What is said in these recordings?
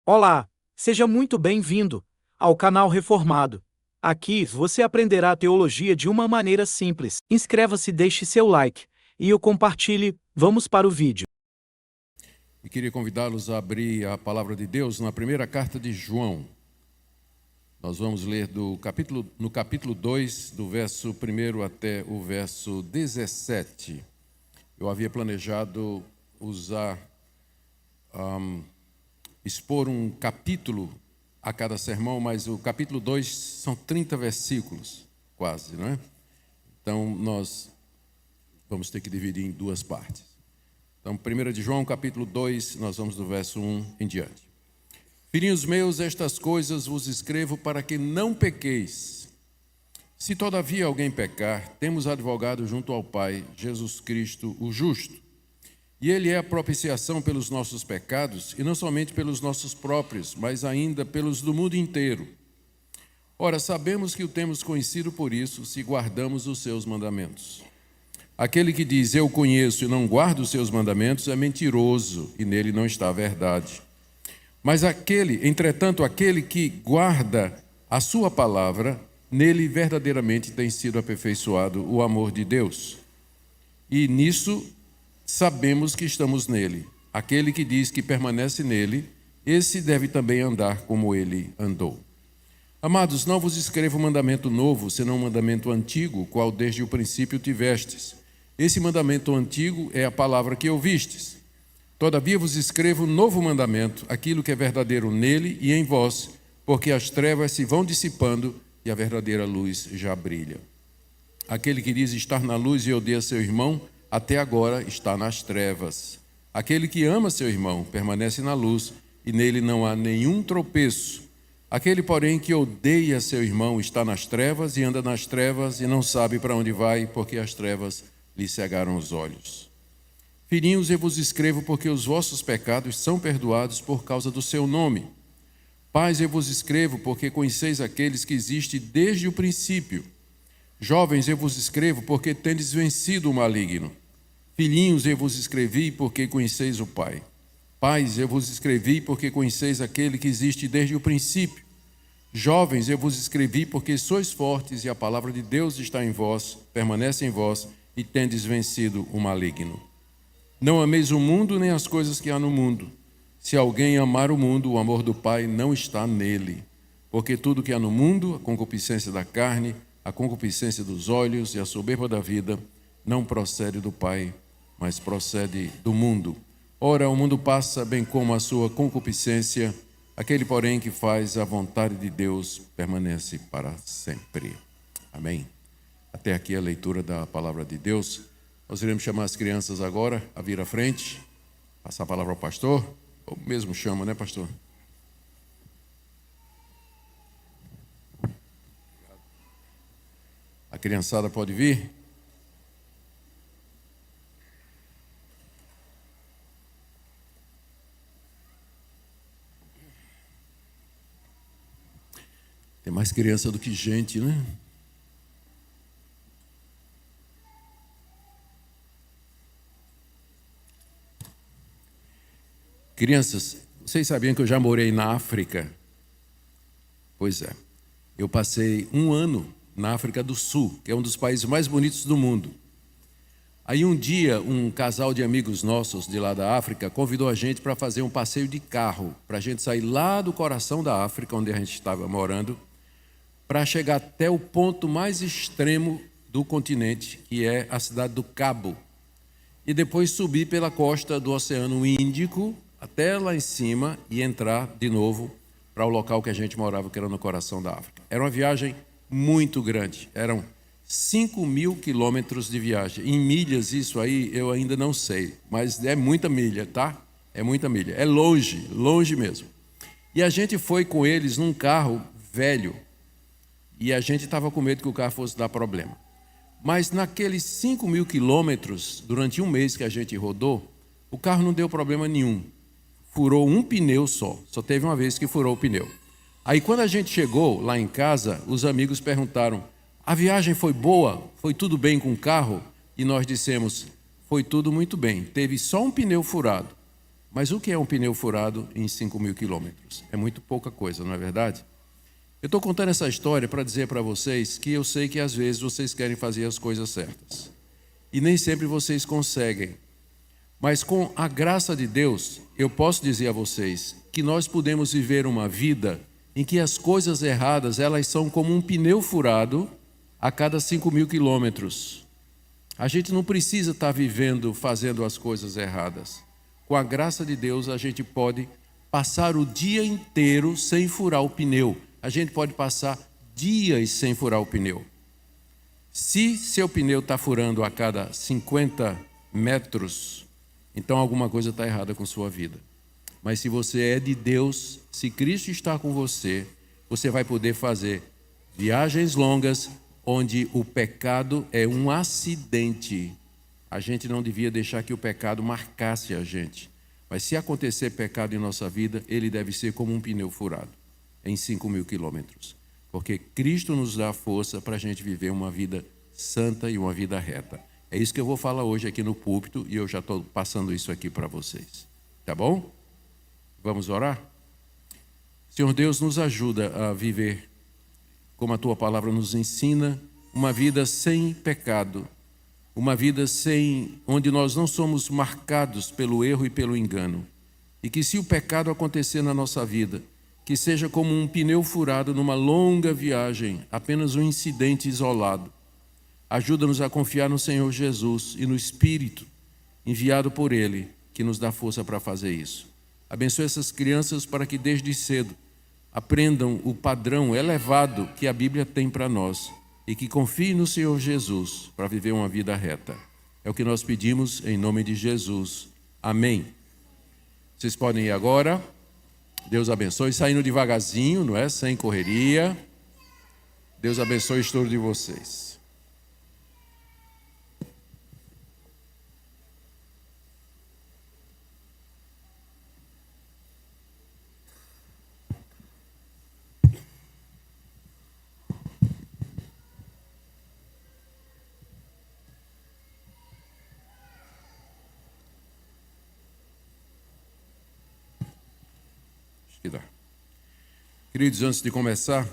Olá, seja muito bem-vindo ao canal Reformado. Aqui você aprenderá a teologia de uma maneira simples. Inscreva-se, deixe seu like e o compartilhe. Vamos para o vídeo. E queria convidá-los a abrir a palavra de Deus na primeira carta de João. Nós vamos ler no capítulo 2, do verso 1 até o verso 17. Eu havia planejado expor um capítulo a cada sermão, mas o capítulo 2 são 30 versículos, quase, não é? Então, nós vamos ter que dividir em duas partes. Então, 1 de João, capítulo 2, nós vamos do verso 1 em diante. Filhinhos meus, estas coisas vos escrevo para que não pequeis. Se todavia alguém pecar, temos advogado junto ao Pai, Jesus Cristo, o justo. E ele é a propiciação pelos nossos pecados, e não somente pelos nossos próprios, mas ainda pelos do mundo inteiro. Ora, sabemos que o temos conhecido por isso, se guardamos os seus mandamentos. Aquele que diz, eu conheço e não guarda os seus mandamentos, é mentiroso, e nele não está a verdade. Mas entretanto, aquele que guarda a sua palavra, nele verdadeiramente tem sido aperfeiçoado o amor de Deus. E nisso sabemos que estamos nele. Aquele que diz que permanece nele, esse deve também andar como ele andou. Amados, não vos escrevo mandamento novo, senão um mandamento antigo, qual desde o princípio tivestes. Esse mandamento antigo é a palavra que ouvistes. Todavia vos escrevo um novo mandamento, aquilo que é verdadeiro nele e em vós, porque as trevas se vão dissipando e a verdadeira luz já brilha. Aquele que diz estar na luz e odeia seu irmão, até agora está nas trevas. Aquele que ama seu irmão permanece na luz e nele não há nenhum tropeço. Aquele, porém, que odeia seu irmão está nas trevas e anda nas trevas e não sabe para onde vai, porque as trevas lhe cegaram os olhos. Filhinhos, eu vos escrevo porque os vossos pecados são perdoados por causa do seu nome. Pais, eu vos escrevo porque conheceis aqueles que existem desde o princípio. Jovens, eu vos escrevo porque tendes vencido o maligno. Filhinhos, eu vos escrevi porque conheceis o Pai. Pais, eu vos escrevi porque conheceis aquele que existe desde o princípio. Jovens, eu vos escrevi porque sois fortes e a palavra de Deus está em vós, permanece em vós e tendes vencido o maligno. Não ameis o mundo nem as coisas que há no mundo. Se alguém amar o mundo, o amor do Pai não está nele. Porque tudo que há no mundo, a concupiscência da carne, a concupiscência dos olhos e a soberba da vida, não procede do Pai, mas procede do mundo. Ora, o mundo passa bem como a sua concupiscência, aquele, porém, que faz a vontade de Deus permanece para sempre. Amém. Até aqui a leitura da palavra de Deus. Nós iremos chamar as crianças agora a vir à frente, passar a palavra ao pastor, ou mesmo chama, né, pastor? A criançada pode vir? Tem mais criança do que gente, né? Crianças, vocês sabiam que eu já morei na África? Pois é. Eu passei 1 ano na África do Sul, que é um dos países mais bonitos do mundo. Aí um dia, um casal de amigos nossos de lá da África convidou a gente para fazer um passeio de carro, para a gente sair lá do coração da África, onde a gente estava morando, para chegar até o ponto mais extremo do continente, que é a cidade do Cabo, e depois subir pela costa do Oceano Índico, até lá em cima e entrar de novo para o local que a gente morava, que era no coração da África. Era uma viagem muito grande, eram 5.000 quilômetros de viagem. Em milhas, isso aí eu ainda não sei, mas é muita milha, tá? É muita milha, é longe, longe mesmo. E a gente foi com eles num carro velho, e a gente estava com medo que o carro fosse dar problema. Mas naqueles 5.000 quilômetros, durante um mês que a gente rodou, o carro não deu problema nenhum. Furou um pneu só teve uma vez que furou o pneu. Aí quando a gente chegou lá em casa, os amigos perguntaram, a viagem foi boa? Foi tudo bem com o carro? E nós dissemos, foi tudo muito bem, teve só um pneu furado. Mas o que é um pneu furado em 5.000 quilômetros? É muito pouca coisa, não é verdade? Eu estou contando essa história para dizer para vocês que eu sei que às vezes vocês querem fazer as coisas certas. E nem sempre vocês conseguem. Mas com a graça de Deus, eu posso dizer a vocês que nós podemos viver uma vida em que as coisas erradas, elas são como um pneu furado a cada 5.000 quilômetros. A gente não precisa estar vivendo, fazendo as coisas erradas. Com a graça de Deus, a gente pode passar o dia inteiro sem furar o pneu. A gente pode passar dias sem furar o pneu. Se seu pneu está furando a cada 50 metros, então alguma coisa está errada com sua vida. Mas se você é de Deus, se Cristo está com você, você vai poder fazer viagens longas onde o pecado é um acidente. A gente não devia deixar que o pecado marcasse a gente. Mas se acontecer pecado em nossa vida, ele deve ser como um pneu furado em 5.000 quilômetros. Porque Cristo nos dá força para a gente viver uma vida santa e uma vida reta. É isso que eu vou falar hoje aqui no púlpito e eu já estou passando isso aqui para vocês. Tá bom? Vamos orar? Senhor Deus, nos ajuda a viver, como a Tua palavra nos ensina, uma vida sem pecado, uma vida onde nós não somos marcados pelo erro e pelo engano. E que se o pecado acontecer na nossa vida, que seja como um pneu furado numa longa viagem, apenas um incidente isolado. Ajuda-nos a confiar no Senhor Jesus e no Espírito enviado por Ele, que nos dá força para fazer isso. Abençoe essas crianças para que desde cedo aprendam o padrão elevado que a Bíblia tem para nós e que confiem no Senhor Jesus para viver uma vida reta. É o que nós pedimos em nome de Jesus. Amém. Vocês podem ir agora. Deus abençoe, saindo devagarzinho, não é? Sem correria. Deus abençoe o estudo de vocês. Queridos, antes de começar,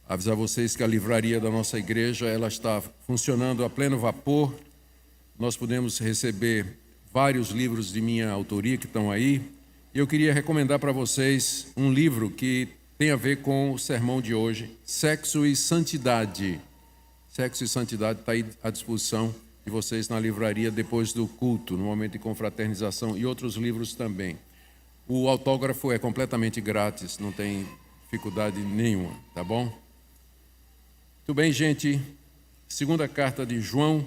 avisar vocês que a livraria da nossa igreja ela está funcionando a pleno vapor. Nós podemos receber vários livros de minha autoria que estão aí. E eu queria recomendar para vocês um livro que tem a ver com o sermão de hoje, Sexo e Santidade. Sexo e Santidade está aí à disposição de vocês na livraria depois do culto, no momento de confraternização, e outros livros também. O autógrafo é completamente grátis, não tem dificuldade nenhuma, tá bom? Muito bem, gente. Segunda carta de João,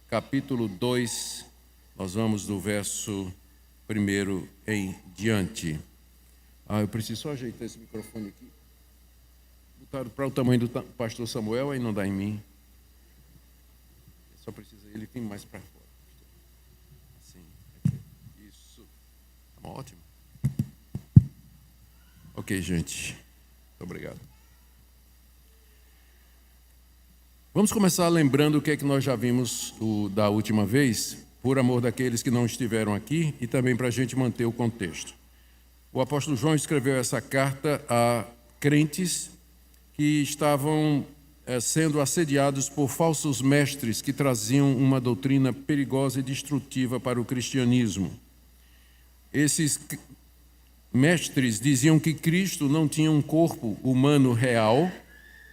capítulo 2, nós vamos do verso 1 em diante. Eu preciso só ajeitar esse microfone aqui. Botaram para o tamanho do pastor Samuel, aí não dá em mim. Só precisa, ele tem mais para fora. Assim, aqui. Isso. Tá ótimo. Ok, gente. Muito obrigado. Vamos começar lembrando o que é que nós já vimos da última vez, por amor daqueles que não estiveram aqui e também para a gente manter o contexto. O apóstolo João escreveu essa carta a crentes que estavam sendo assediados por falsos mestres que traziam uma doutrina perigosa e destrutiva para o cristianismo. Esses mestres diziam que Cristo não tinha um corpo humano real,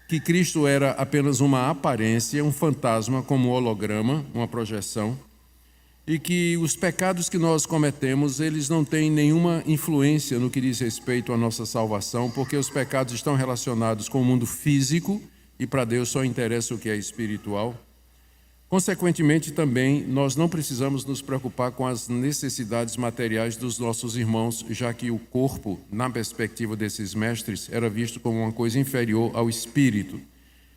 que Cristo era apenas uma aparência, um fantasma como um holograma, uma projeção, e que os pecados que nós cometemos, eles não têm nenhuma influência no que diz respeito à nossa salvação, porque os pecados estão relacionados com o mundo físico e para Deus só interessa o que é espiritual. Consequentemente, também, nós não precisamos nos preocupar com as necessidades materiais dos nossos irmãos, já que o corpo, na perspectiva desses mestres, era visto como uma coisa inferior ao espírito.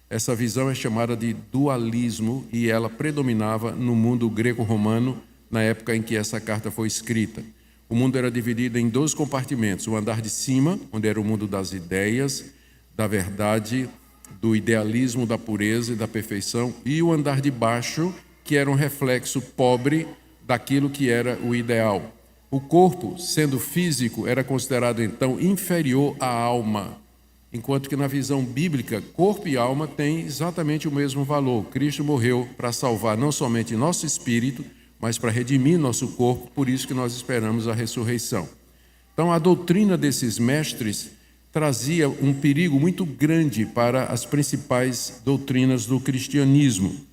Essa visão é chamada de dualismo e ela predominava no mundo greco-romano na época em que essa carta foi escrita. O mundo era dividido em 2 compartimentos, o andar de cima, onde era o mundo das ideias, da verdade, do idealismo, da pureza e da perfeição, e o andar de baixo, que era um reflexo pobre daquilo que era o ideal. O corpo, sendo físico, era considerado então inferior à alma, enquanto que na visão bíblica, corpo e alma têm exatamente o mesmo valor. Cristo morreu para salvar não somente nosso espírito, mas para redimir nosso corpo, por isso que nós esperamos a ressurreição. Então, a doutrina desses mestres trazia um perigo muito grande para as principais doutrinas do cristianismo.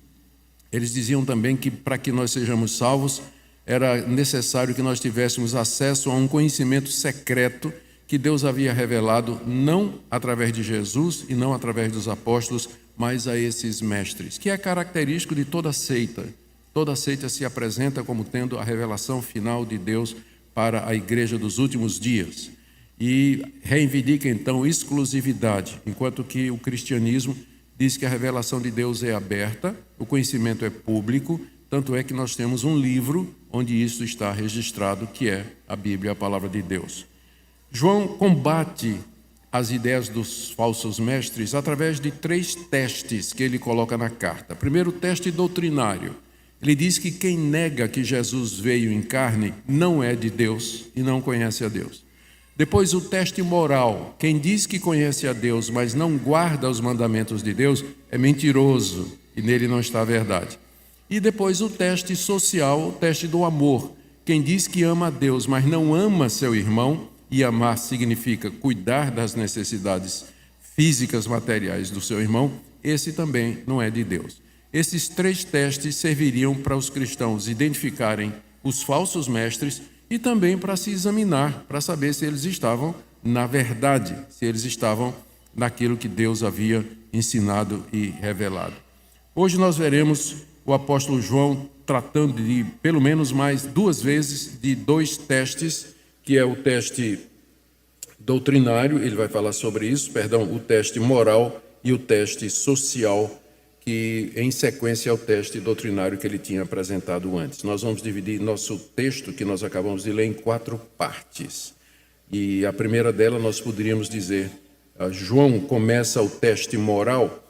Eles diziam também que para que nós sejamos salvos, era necessário que nós tivéssemos acesso a um conhecimento secreto que Deus havia revelado não através de Jesus e não através dos apóstolos, mas a esses mestres, que é característico de toda seita. Toda seita se apresenta como tendo a revelação final de Deus para a igreja dos últimos dias. E reivindica então exclusividade, enquanto que o cristianismo diz que a revelação de Deus é aberta, o conhecimento é público, tanto é que nós temos um livro onde isso está registrado, que é a Bíblia, a palavra de Deus. João combate as ideias dos falsos mestres através de 3 testes que ele coloca na carta. Primeiro, o teste doutrinário. Ele diz que quem nega que Jesus veio em carne não é de Deus e não conhece a Deus. Depois, o teste moral. Quem diz que conhece a Deus, mas não guarda os mandamentos de Deus, é mentiroso e nele não está a verdade. E depois, o teste social, o teste do amor. Quem diz que ama a Deus, mas não ama seu irmão, e amar significa cuidar das necessidades físicas, materiais do seu irmão, esse também não é de Deus. Esses 3 testes serviriam para os cristãos identificarem os falsos mestres e também para se examinar, para saber se eles estavam na verdade, se eles estavam naquilo que Deus havia ensinado e revelado. Hoje nós veremos o apóstolo João tratando de, pelo menos mais 2 vezes, de 2 testes, que é o teste doutrinário, ele vai falar sobre isso, o teste moral e o teste social, que em sequência é o teste doutrinário que ele tinha apresentado antes. Nós vamos dividir nosso texto, que nós acabamos de ler, em 4 partes. E a primeira dela nós poderíamos dizer, João começa o teste moral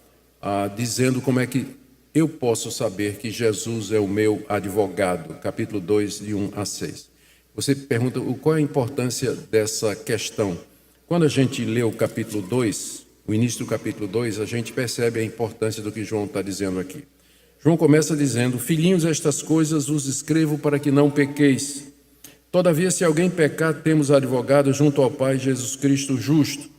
dizendo como é que eu posso saber que Jesus é o meu advogado, capítulo 2, de 1 a 6. Você pergunta qual é a importância dessa questão. Quando a gente lê o capítulo 2, o início do capítulo 2, a gente percebe a importância do que João está dizendo aqui. João começa dizendo: filhinhos, estas coisas vos escrevo para que não pequeis. Todavia, se alguém pecar, temos advogado junto ao Pai, Jesus Cristo justo.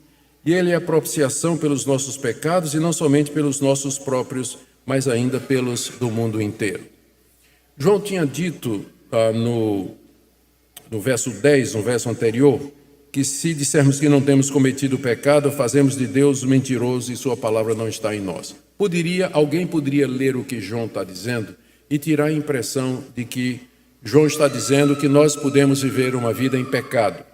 E ele é a propiciação pelos nossos pecados, e não somente pelos nossos próprios, mas ainda pelos do mundo inteiro. João tinha dito no verso 10, no verso anterior, que se dissermos que não temos cometido pecado, fazemos de Deus mentiroso e sua palavra não está em nós. Alguém poderia ler o que João está dizendo e tirar a impressão de que João está dizendo que nós podemos viver uma vida em pecado.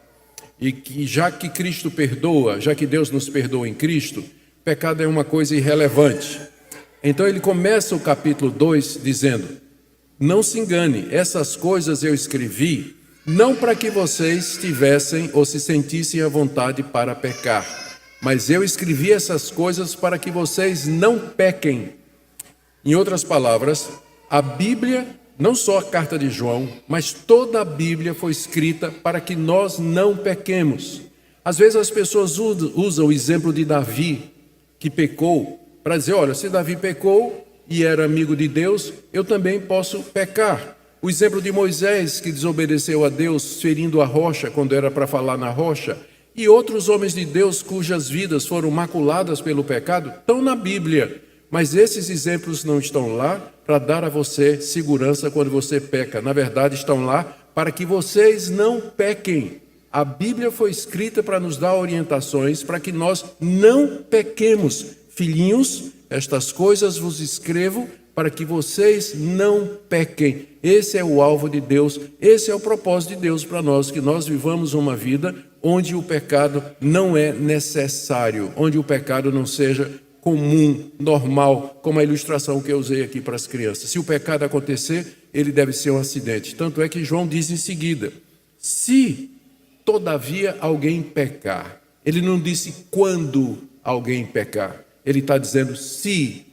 E que já que Cristo perdoa, já que Deus nos perdoa em Cristo, pecado é uma coisa irrelevante. Então ele começa o capítulo 2 dizendo: não se engane, essas coisas eu escrevi não para que vocês tivessem ou se sentissem à vontade para pecar, mas eu escrevi essas coisas para que vocês não pequem. Em outras palavras, a Bíblia, não só a carta de João, mas toda a Bíblia foi escrita para que nós não pequemos. Às vezes as pessoas usam o exemplo de Davi, que pecou, para dizer: olha, se Davi pecou e era amigo de Deus, eu também posso pecar. O exemplo de Moisés, que desobedeceu a Deus, ferindo a rocha quando era para falar na rocha, e outros homens de Deus cujas vidas foram maculadas pelo pecado, estão na Bíblia. Mas esses exemplos não estão lá para dar a você segurança quando você peca. Na verdade, estão lá para que vocês não pequem. A Bíblia foi escrita para nos dar orientações para que nós não pequemos. Filhinhos, estas coisas vos escrevo para que vocês não pequem. Esse é o alvo de Deus, esse é o propósito de Deus para nós, que nós vivamos uma vida onde o pecado não é necessário, onde o pecado não seja comum, normal, como a ilustração que eu usei aqui para as crianças. Se o pecado acontecer, ele deve ser um acidente. Tanto é que João diz em seguida: se todavia alguém pecar. Ele não disse quando alguém pecar, ele está dizendo se.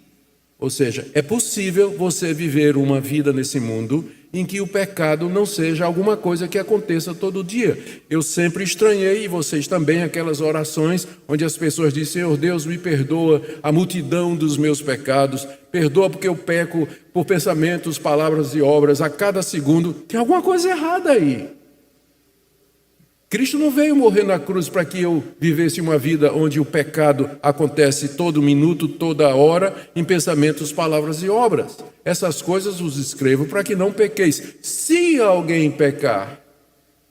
Ou seja, é possível você viver uma vida nesse mundo em que o pecado não seja alguma coisa que aconteça todo dia. Eu sempre estranhei, e vocês também, aquelas orações onde as pessoas dizem: Senhor Deus, me perdoa a multidão dos meus pecados, perdoa porque eu peco por pensamentos, palavras e obras a cada segundo. Tem alguma coisa errada aí. Cristo não veio morrer na cruz para que eu vivesse uma vida onde o pecado acontece todo minuto, toda hora, em pensamentos, palavras e obras. Essas coisas vos escrevo para que não pequeis. Se alguém pecar,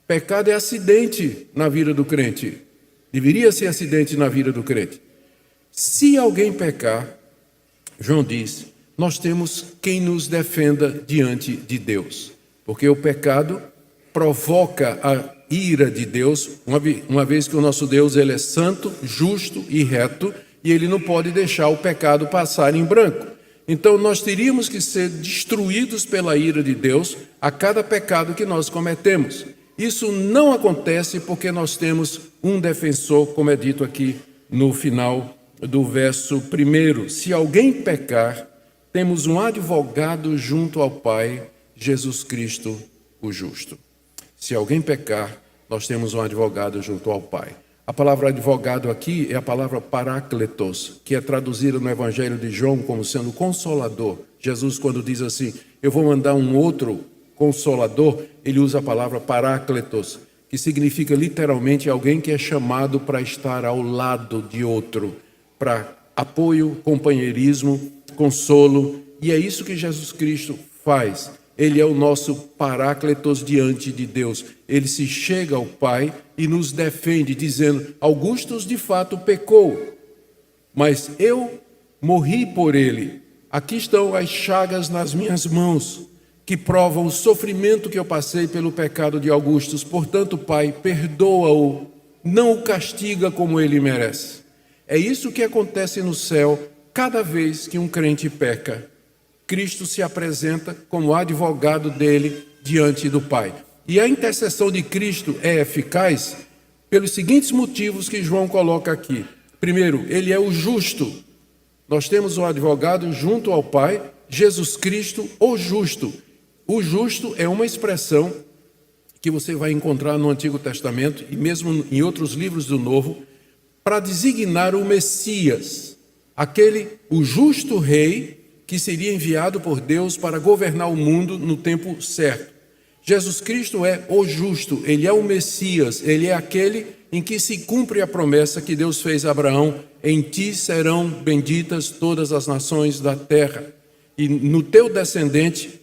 pecado é acidente na vida do crente. Deveria ser acidente na vida do crente. Se alguém pecar, João diz, nós temos quem nos defenda diante de Deus. Porque o pecado provoca a ira de Deus, uma vez que o nosso Deus ele é santo, justo e reto, e ele não pode deixar o pecado passar em branco. Então nós teríamos que ser destruídos pela ira de Deus a cada pecado que nós cometemos. Isso não acontece porque nós temos um defensor, como é dito aqui no final do verso 1. Se alguém pecar, temos um advogado junto ao Pai, Jesus Cristo, o justo. Se alguém pecar, nós temos um advogado junto ao Pai. A palavra advogado aqui é a palavra parácletos, que é traduzida no Evangelho de João como sendo consolador. Jesus, quando diz assim, eu vou mandar um outro consolador, ele usa a palavra parácletos, que significa literalmente alguém que é chamado para estar ao lado de outro, para apoio, companheirismo, consolo. E é isso que Jesus Cristo faz. Ele é o nosso parácletos diante de Deus. Ele se chega ao Pai e nos defende, dizendo, Augustus de fato pecou, mas eu morri por ele. Aqui estão as chagas nas minhas mãos, que provam o sofrimento que eu passei pelo pecado de Augustus. Portanto, Pai, perdoa-o, não o castiga como ele merece. É isso que acontece no céu cada vez que um crente peca. Cristo se apresenta como advogado dele diante do Pai. E a intercessão de Cristo é eficaz pelos seguintes motivos que João coloca aqui. Primeiro, ele é o justo. Nós temos um advogado junto ao Pai, Jesus Cristo, o justo. O justo é uma expressão que você vai encontrar no Antigo Testamento e mesmo em outros livros do Novo, para designar o Messias, o justo rei que seria enviado por Deus para governar o mundo no tempo certo. Jesus Cristo é o justo, ele é o Messias, ele é aquele em que se cumpre a promessa que Deus fez a Abraão, em ti serão benditas todas as nações da terra, e no teu descendente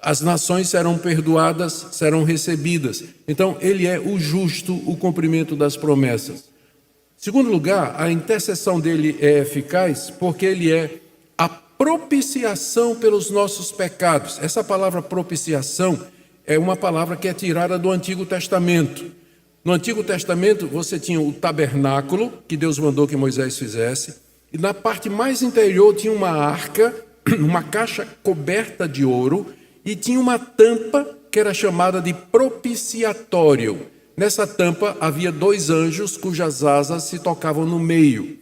as nações serão perdoadas, serão recebidas. Então ele é o justo, o cumprimento das promessas. Segundo lugar, a intercessão dele é eficaz porque ele é a propiciação pelos nossos pecados. Essa palavra propiciação é uma palavra que é tirada do Antigo Testamento. No Antigo Testamento você tinha o tabernáculo, que Deus mandou que Moisés fizesse, e na parte mais interior tinha uma arca, uma caixa coberta de ouro, e tinha uma tampa que era chamada de propiciatório. Nessa tampa havia 2 anjos cujas asas se tocavam no meio.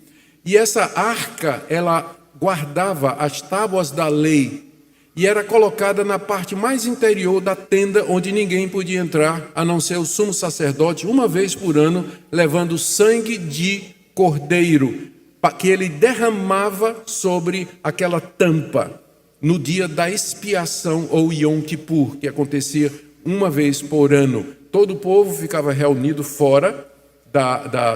E essa arca, ela guardava as tábuas da lei e era colocada na parte mais interior da tenda, onde ninguém podia entrar, a não ser o sumo sacerdote, uma vez por ano, levando sangue de cordeiro, que ele derramava sobre aquela tampa, no dia da expiação, ou Yom Kippur, que acontecia uma vez por ano. Todo o povo ficava reunido fora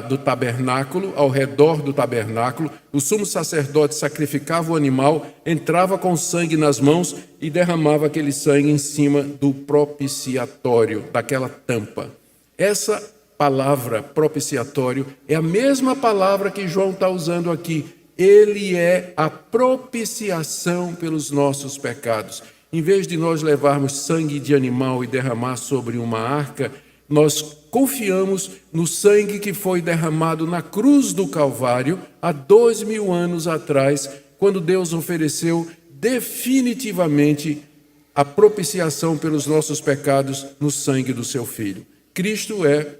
do tabernáculo, ao redor do tabernáculo. O sumo sacerdote sacrificava o animal, entrava com sangue nas mãos e derramava aquele sangue em cima do propiciatório, daquela tampa. Essa palavra propiciatório é a mesma palavra que João está usando aqui. Ele é a propiciação pelos nossos pecados. Em vez de nós levarmos sangue de animal e derramar sobre uma arca, nós confiamos no sangue que foi derramado na cruz do Calvário há 2000 anos atrás, quando Deus ofereceu definitivamente a propiciação pelos nossos pecados no sangue do seu Filho. Cristo é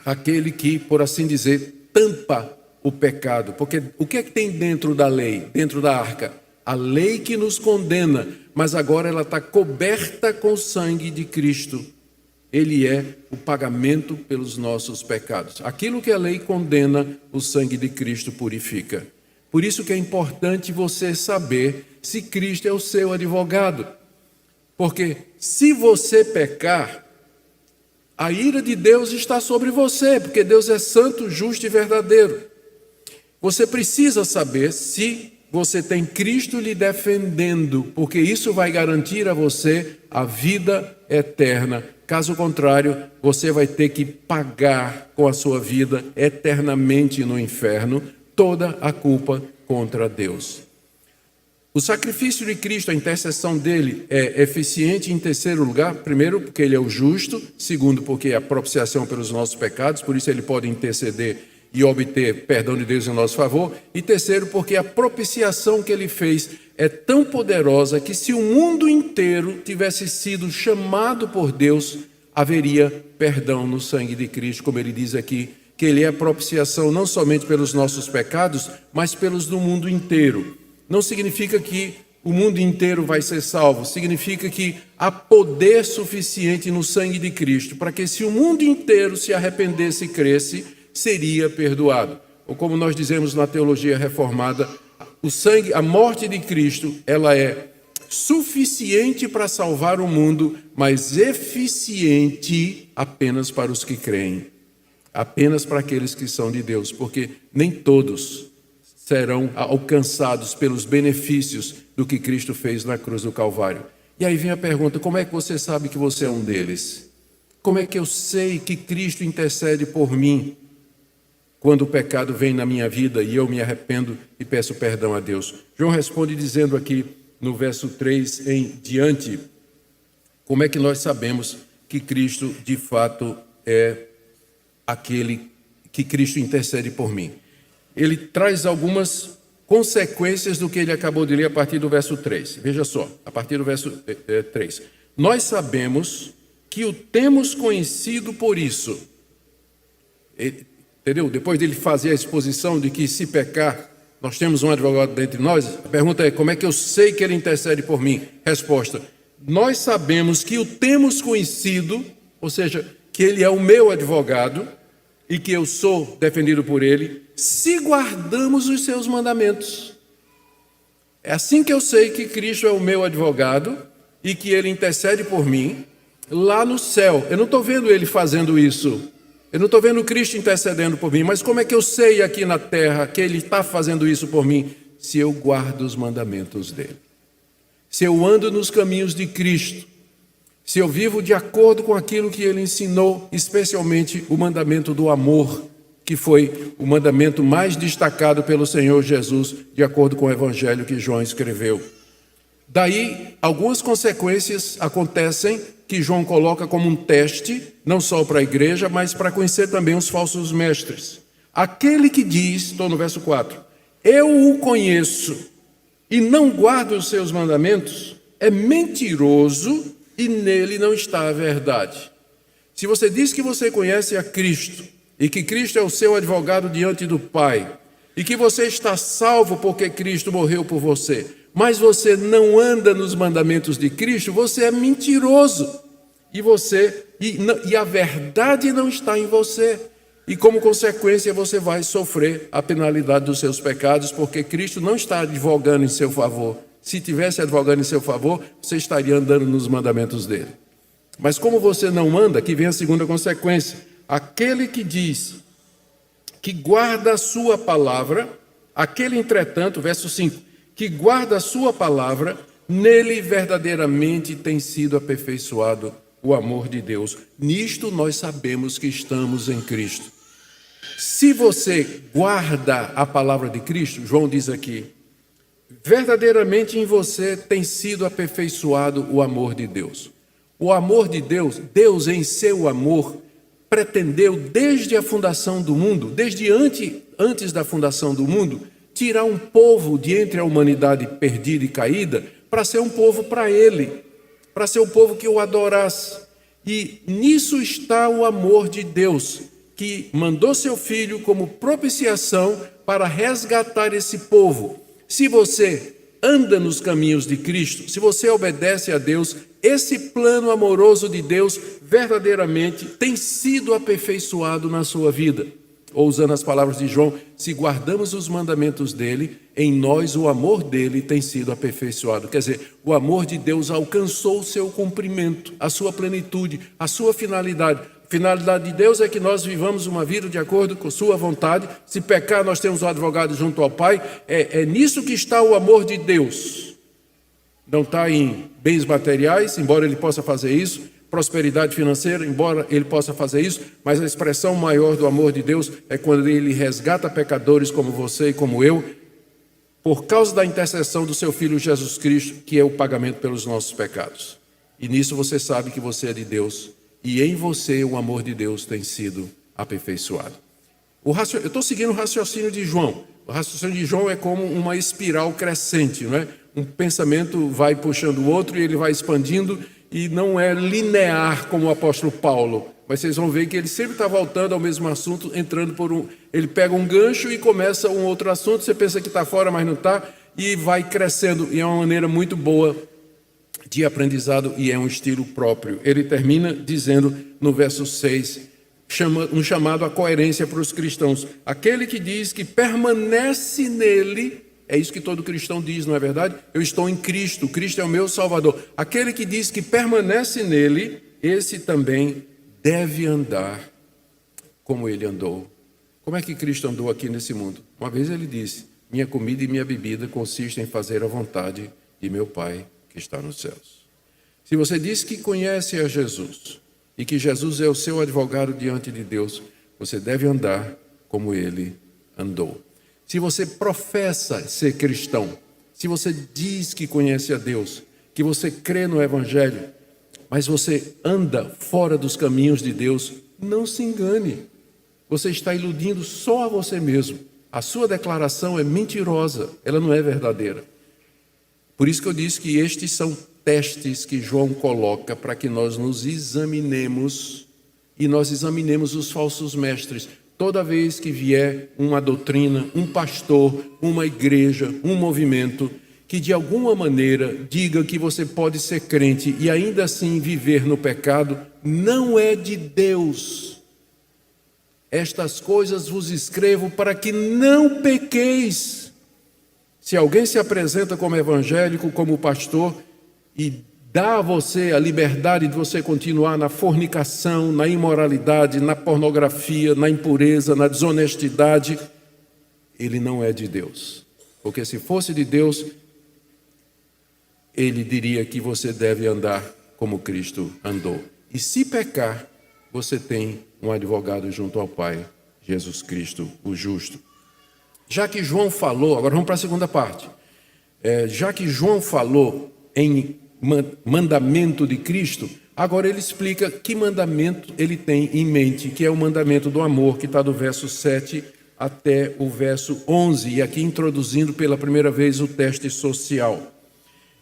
aquele que, por assim dizer, tampa o pecado. Porque o que é que tem dentro da lei, dentro da arca? a lei que nos condena, mas agora ela está coberta com o sangue de Cristo. Ele é o pagamento pelos nossos pecados. Aquilo que a lei condena, o sangue de Cristo purifica. Por isso que é importante você saber se Cristo é o seu advogado. Porque se você pecar, a ira de Deus está sobre você, porque Deus é santo, justo e verdadeiro. Você precisa saber se você tem Cristo lhe defendendo, porque isso vai garantir a você a vida eterna. Caso contrário, você vai ter que pagar com a sua vida eternamente no inferno toda a culpa contra Deus. O sacrifício de Cristo, a intercessão dele é eficiente em terceiro lugar, primeiro porque ele é o justo, segundo porque é a propiciação pelos nossos pecados, por isso ele pode interceder e obter perdão de Deus em nosso favor, e terceiro porque a propiciação que ele fez é tão poderosa que se o mundo inteiro tivesse sido chamado por Deus, haveria perdão no sangue de Cristo, como ele diz aqui, que ele é a propiciação não somente pelos nossos pecados, mas pelos do mundo inteiro. Não significa que o mundo inteiro vai ser salvo, significa que há poder suficiente no sangue de Cristo para que se o mundo inteiro se arrependesse e cresce, seria perdoado. Ou como nós dizemos na teologia reformada, o sangue, a morte de Cristo, ela é suficiente para salvar o mundo, mas eficiente apenas para os que creem, apenas para aqueles que são de Deus, porque nem todos serão alcançados pelos benefícios do que Cristo fez na cruz do Calvário. E aí vem a pergunta, como é que você sabe que você é um deles? Como é que eu sei que Cristo intercede por mim quando o pecado vem na minha vida e eu me arrependo e peço perdão a Deus? João responde dizendo aqui no verso 3 em diante, como é que nós sabemos que Cristo de fato é aquele que Cristo intercede por mim? Ele traz algumas consequências do que ele acabou de ler a partir do verso 3. Veja só, a partir do verso 3. Nós sabemos que o temos conhecido por isso. Entendeu? Depois dele fazer a exposição de que se pecar, nós temos um advogado dentre nós, a pergunta é, como é que eu sei que ele intercede por mim? Resposta, nós sabemos que o temos conhecido, ou seja, que ele é o meu advogado, e que eu sou defendido por ele, se guardamos os seus mandamentos. É assim que eu sei que Cristo é o meu advogado e que ele intercede por mim lá no céu. Eu não estou vendo ele fazendo isso. Eu não estou vendo Cristo intercedendo por mim. Mas como é que eu sei aqui na terra que ele está fazendo isso por mim? Se eu guardo os mandamentos dele. Se eu ando nos caminhos de Cristo. Se eu vivo de acordo com aquilo que ele ensinou, especialmente o mandamento do amor, que foi o mandamento mais destacado pelo Senhor Jesus, de acordo com o evangelho que João escreveu. Daí, algumas consequências acontecem que João coloca como um teste, não só para a igreja, mas para conhecer também os falsos mestres. Aquele que diz, estou no verso 4, eu o conheço e não guardo os seus mandamentos, é mentiroso e nele não está a verdade. Se você diz que você conhece a Cristo e que Cristo é o seu advogado diante do Pai e que você está salvo porque Cristo morreu por você, mas você não anda nos mandamentos de Cristo, você é mentiroso e a verdade não está em você. E como consequência você vai sofrer a penalidade dos seus pecados, porque Cristo não está advogando em seu favor. Se tivesse advogando em seu favor, você estaria andando nos mandamentos dele. Mas como você não anda, aqui vem a segunda consequência. Aquele que diz que guarda a sua palavra, aquele, entretanto, verso 5, que guarda a sua palavra, nele verdadeiramente tem sido aperfeiçoado o amor de Deus. Nisto nós sabemos que estamos em Cristo. Se você guarda a palavra de Cristo, João diz aqui, verdadeiramente em você tem sido aperfeiçoado o amor de Deus. O amor de Deus, Deus em seu amor, pretendeu desde a fundação do mundo, desde antes da fundação do mundo, tirar um povo de entre a humanidade perdida e caída, para ser um povo para ele, para ser um povo que o adorasse. E nisso está o amor de Deus, que mandou seu Filho como propiciação para resgatar esse povo. Se você anda nos caminhos de Cristo, se você obedece a Deus, esse plano amoroso de Deus verdadeiramente tem sido aperfeiçoado na sua vida. Ou usando as palavras de João, se guardamos os mandamentos dele, em nós o amor dele tem sido aperfeiçoado. Quer dizer, o amor de Deus alcançou o seu cumprimento, a sua plenitude, a sua finalidade. A finalidade de Deus é que nós vivamos uma vida de acordo com sua vontade. Se pecar, nós temos um advogado junto ao Pai. É nisso que está o amor de Deus. Não está em bens materiais, embora ele possa fazer isso, prosperidade financeira, embora ele possa fazer isso, mas a expressão maior do amor de Deus é quando ele resgata pecadores como você e como eu, por causa da intercessão do seu Filho Jesus Cristo, que é o pagamento pelos nossos pecados. E nisso você sabe que você é de Deus, e em você o amor de Deus tem sido aperfeiçoado. Eu estou seguindo o raciocínio de João. O raciocínio de João é como uma espiral crescente, não é? Um pensamento vai puxando o outro e ele vai expandindo, e não é linear como o apóstolo Paulo, mas vocês vão ver que ele sempre está voltando ao mesmo assunto, entrando por um... Ele pega um gancho e começa um outro assunto, você pensa que está fora, mas não está, e vai crescendo, e é uma maneira muito boa de aprendizado, e é um estilo próprio. Ele termina dizendo, no verso 6, um chamado à coerência para os cristãos. Aquele que diz que permanece nele... É isso que todo cristão diz, não é verdade? Eu estou em Cristo, Cristo é o meu Salvador. Aquele que diz que permanece nele, esse também deve andar como ele andou. Como é que Cristo andou aqui nesse mundo? Uma vez ele disse, minha comida e minha bebida consistem em fazer a vontade de meu Pai que está nos céus. Se você diz que conhece a Jesus e que Jesus é o seu advogado diante de Deus, você deve andar como ele andou. Se você professa ser cristão, se você diz que conhece a Deus, que você crê no Evangelho, mas você anda fora dos caminhos de Deus, não se engane. Você está iludindo só a você mesmo. A sua declaração é mentirosa, ela não é verdadeira. Por isso que eu disse que estes são testes que João coloca para que nós nos examinemos e nós examinemos os falsos mestres. Toda vez que vier uma doutrina, um pastor, uma igreja, um movimento, que de alguma maneira diga que você pode ser crente e ainda assim viver no pecado, não é de Deus. Estas coisas vos escrevo para que não pequeis. Se alguém se apresenta como evangélico, como pastor, e dá a você a liberdade de você continuar na fornicação, na imoralidade, na pornografia, na impureza, na desonestidade, ele não é de Deus. Porque se fosse de Deus, ele diria que você deve andar como Cristo andou. E se pecar, você tem um advogado junto ao Pai, Jesus Cristo, o justo. Já que João falou, agora vamos para a segunda parte. Já que João falou em mandamento de Cristo, agora ele explica que mandamento ele tem em mente, que é o mandamento do amor, que está do verso 7 até o verso 11, e aqui introduzindo pela primeira vez o teste social.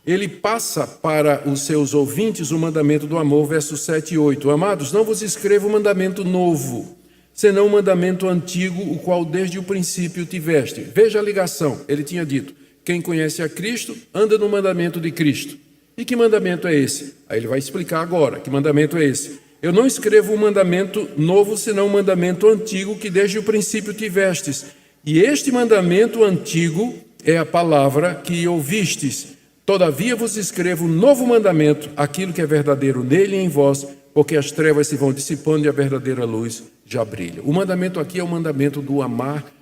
Ele passa para os seus ouvintes o mandamento do amor, versos 7 e 8. Amados, não vos escrevo mandamento novo, senão o mandamento antigo, o qual desde o princípio tiveste. Veja a ligação, ele tinha dito, quem conhece a Cristo, anda no mandamento de Cristo. E que mandamento é esse? Aí ele vai explicar agora, que mandamento é esse? Eu não escrevo um mandamento novo, senão um mandamento antigo, que desde o princípio tivestes. E este mandamento antigo é a palavra que ouvistes. Todavia vos escrevo um novo mandamento, aquilo que é verdadeiro nele e em vós, porque as trevas se vão dissipando e a verdadeira luz já brilha. O mandamento aqui é o mandamento do amar,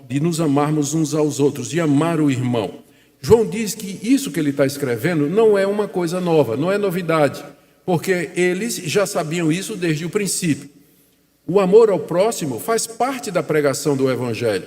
de nos amarmos uns aos outros, de amar o irmão. João diz que isso que ele está escrevendo não é uma coisa nova, não é novidade, porque eles já sabiam isso desde o princípio. O amor ao próximo faz parte da pregação do Evangelho.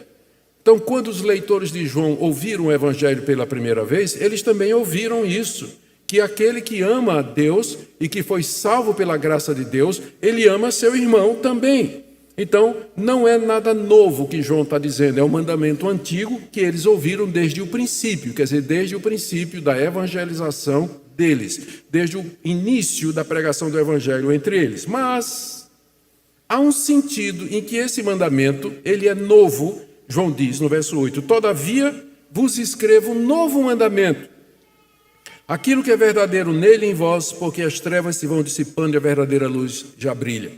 Então, quando os leitores de João ouviram o Evangelho pela primeira vez, eles também ouviram isso, que aquele que ama a Deus e que foi salvo pela graça de Deus, ele ama seu irmão também. Então, não é nada novo que João está dizendo, é um mandamento antigo que eles ouviram desde o princípio, quer dizer, desde o princípio da evangelização deles, desde o início da pregação do evangelho entre eles. Mas há um sentido em que esse mandamento, ele é novo, João diz no verso 8, todavia vos escrevo um novo mandamento. Aquilo que é verdadeiro nele em vós, porque as trevas se vão dissipando e a verdadeira luz já brilha.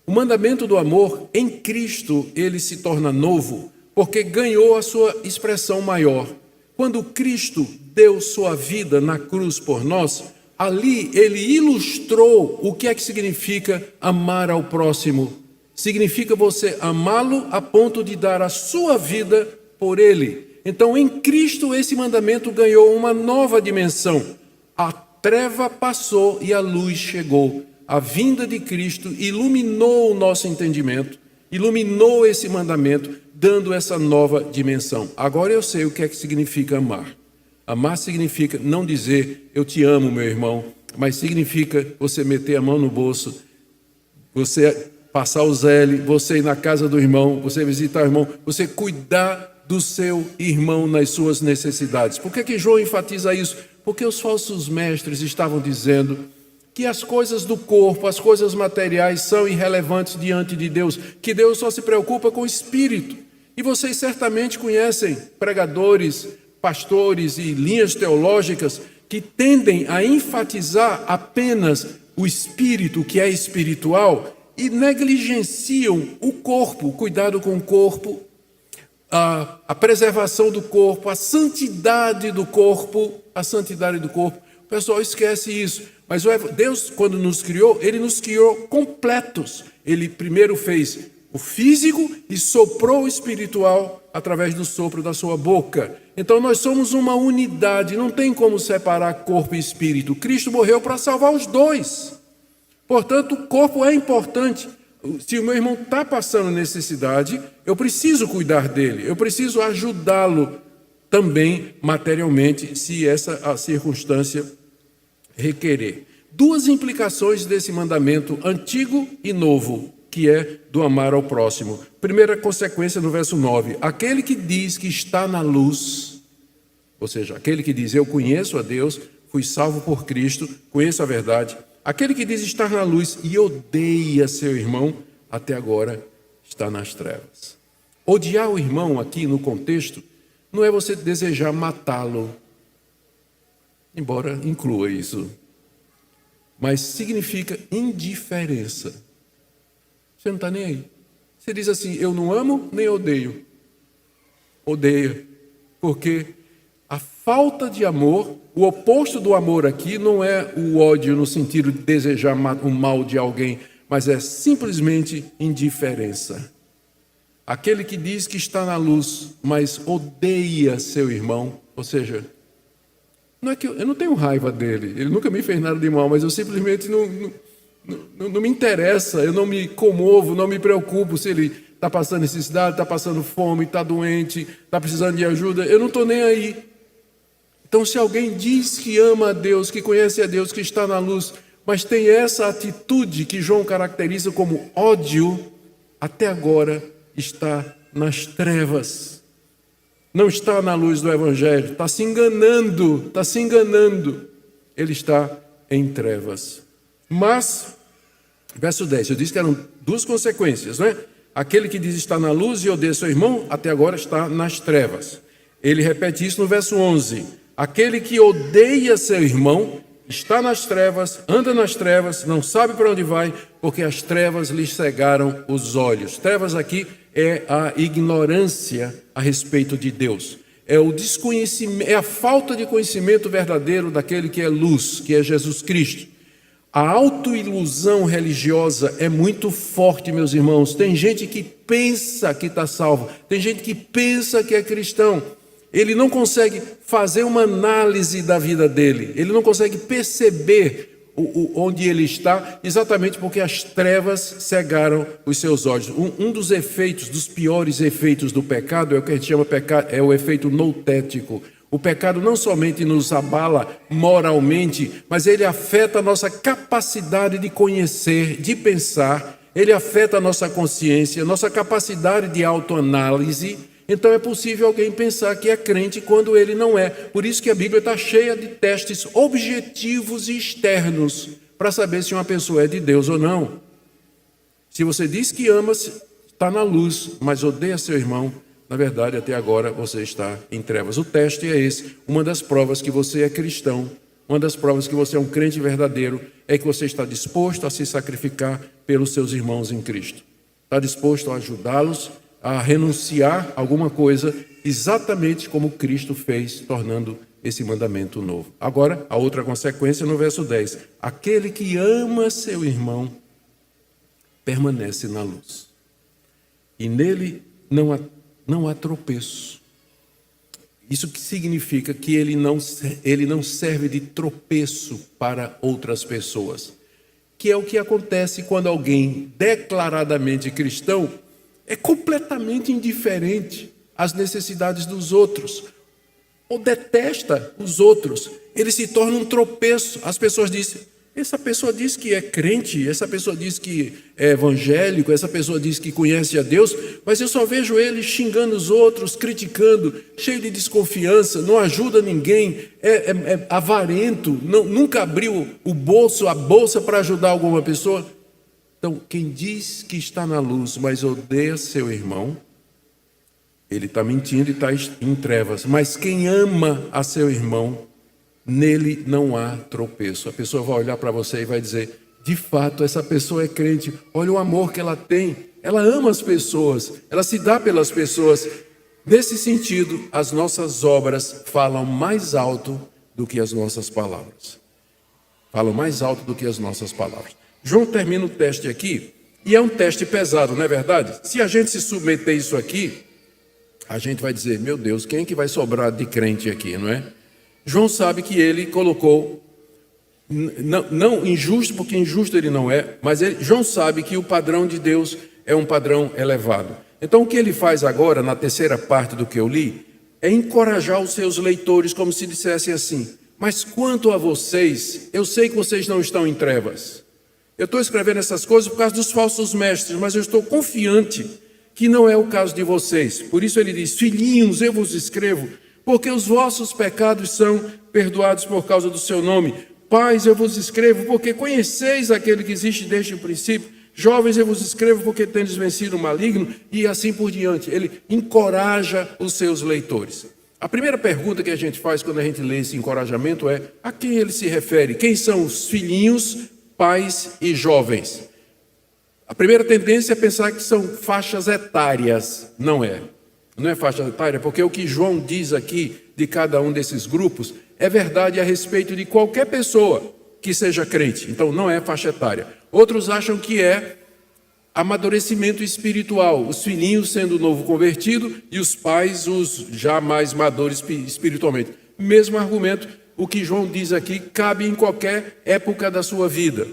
O mandamento do amor em Cristo, ele se torna novo, porque ganhou a sua expressão maior. Quando Cristo deu sua vida na cruz por nós, ali ele ilustrou o que é que significa amar ao próximo. Significa você amá-lo a ponto de dar a sua vida por ele. Então, em Cristo, esse mandamento ganhou uma nova dimensão. A treva passou e a luz chegou. A vinda de Cristo iluminou o nosso entendimento, iluminou esse mandamento, dando essa nova dimensão. Agora eu sei o que é que significa amar. Amar significa não dizer, eu te amo, meu irmão, mas significa você meter a mão no bolso, você passar o zele, você ir na casa do irmão, você visitar o irmão, você cuidar do seu irmão nas suas necessidades. Por que João enfatiza isso? Porque os falsos mestres estavam dizendo que as coisas do corpo, as coisas materiais são irrelevantes diante de Deus, que Deus só se preocupa com o espírito. E vocês certamente conhecem pregadores, pastores e linhas teológicas que tendem a enfatizar apenas o espírito, que é espiritual, e negligenciam o corpo, o cuidado com o corpo, a preservação do corpo, a santidade do corpo, O pessoal esquece isso. Mas Deus, quando nos criou, Ele nos criou completos. Ele primeiro fez o físico e soprou o espiritual através do sopro da sua boca. Então nós somos uma unidade, não tem como separar corpo e espírito. Cristo morreu para salvar os dois. Portanto, o corpo é importante. Se o meu irmão está passando necessidade, eu preciso cuidar dele, eu preciso ajudá-lo também materialmente, se essa a circunstância requerer. Duas implicações desse mandamento antigo e novo, que é do amar ao próximo. Primeira consequência no verso 9: aquele que diz que está na luz, ou seja, aquele que diz eu conheço a Deus, fui salvo por Cristo, conheço a verdade. Aquele que diz estar na luz e odeia seu irmão, até agora está nas trevas. Odiar o irmão aqui no contexto não é você desejar matá-lo, embora inclua isso, mas significa indiferença. Você não está nem aí. Você diz assim, eu não amo nem odeio. Odeia, porque a falta de amor, o oposto do amor aqui não é o ódio no sentido de desejar o mal de alguém, mas é simplesmente indiferença. Aquele que diz que está na luz, mas odeia seu irmão, ou seja, não é que eu não tenho raiva dele, ele nunca me fez nada de mal, mas eu simplesmente não me interessa, eu não me comovo, não me preocupo se ele está passando necessidade, está passando fome, está doente, está precisando de ajuda, eu não estou nem aí. Então, se alguém diz que ama a Deus, que conhece a Deus, que está na luz, mas tem essa atitude que João caracteriza como ódio, até agora está nas trevas. Não está na luz do Evangelho, está se enganando, Ele está em trevas. Mas, verso 10, eu disse que eram duas consequências, não é? Aquele que diz estar na luz e odeia seu irmão, até agora está nas trevas. Ele repete isso no verso 11. Aquele que odeia seu irmão está nas trevas, anda nas trevas, não sabe para onde vai, porque as trevas lhe cegaram os olhos. Trevas aqui é a ignorância a respeito de Deus. É o desconhecimento, é a falta de conhecimento verdadeiro daquele que é luz, que é Jesus Cristo. A autoilusão religiosa é muito forte, meus irmãos. Tem gente que pensa que está salvo, tem gente que pensa que é cristão. Ele não consegue fazer uma análise da vida dele, ele não consegue perceber onde ele está, exatamente porque as trevas cegaram os seus olhos. Um dos efeitos, dos piores efeitos do pecado, é o que a gente chama pecado, é o efeito noutético. O pecado não somente nos abala moralmente, mas ele afeta a nossa capacidade de conhecer, de pensar, ele afeta a nossa consciência, nossa capacidade de autoanálise. Então é possível alguém pensar que é crente quando ele não é. Por isso que a Bíblia está cheia de testes objetivos e externos para saber se uma pessoa é de Deus ou não. Se você diz que ama, está na luz, mas odeia seu irmão, na verdade, até agora você está em trevas. O teste é esse. Uma das provas que você é cristão, uma das provas que você é um crente verdadeiro, é que você está disposto a se sacrificar pelos seus irmãos em Cristo. Está disposto a ajudá-los a renunciar a alguma coisa, exatamente como Cristo fez, tornando esse mandamento novo. Agora, a outra consequência no verso 10. Aquele que ama seu irmão permanece na luz, e nele não há tropeço. Isso que significa que ele não serve de tropeço para outras pessoas, que é o que acontece quando alguém declaradamente cristão é completamente indiferente às necessidades dos outros, ou detesta os outros. Ele se torna um tropeço. As pessoas dizem: essa pessoa diz que é crente, essa pessoa diz que é evangélico, essa pessoa diz que conhece a Deus, mas eu só vejo ele xingando os outros, criticando, cheio de desconfiança, não ajuda ninguém, é avarento, nunca abriu a bolsa para ajudar alguma pessoa. Então, quem diz que está na luz, mas odeia seu irmão, ele está mentindo e está em trevas. Mas quem ama a seu irmão, nele não há tropeço. A pessoa vai olhar para você e vai dizer: de fato, essa pessoa é crente. Olha o amor que ela tem. Ela ama as pessoas. Ela se dá pelas pessoas. Nesse sentido, as nossas obras falam mais alto do que as nossas palavras. Falam mais alto do que as nossas palavras. João termina o teste aqui, e é um teste pesado, não é verdade? Se a gente se submeter a isso aqui, a gente vai dizer: meu Deus, quem é que vai sobrar de crente aqui, não é? João sabe que ele colocou, não injusto, porque injusto ele não é, mas João sabe que o padrão de Deus é um padrão elevado. Então o que ele faz agora, na terceira parte do que eu li, é encorajar os seus leitores, como se dissessem assim: mas quanto a vocês, eu sei que vocês não estão em trevas. Eu estou escrevendo essas coisas por causa dos falsos mestres, mas eu estou confiante que não é o caso de vocês. Por isso ele diz: filhinhos, eu vos escrevo, porque os vossos pecados são perdoados por causa do seu nome. Pais, eu vos escrevo, porque conheceis aquele que existe desde o princípio. Jovens, eu vos escrevo, porque tendes vencido o maligno, e assim por diante. Ele encoraja os seus leitores. A primeira pergunta que a gente faz quando a gente lê esse encorajamento é: a quem ele se refere? Quem são os filhinhos, pais e jovens? A primeira tendência é pensar que são faixas etárias. Não é faixa etária, porque o que João diz aqui de cada um desses grupos é verdade a respeito de qualquer pessoa que seja crente. Então não é faixa etária. Outros acham que é amadurecimento espiritual, os filhinhos sendo o novo convertido e os pais os já mais maduros espiritualmente. Mesmo argumento, o que João diz aqui cabe em qualquer época da sua vida.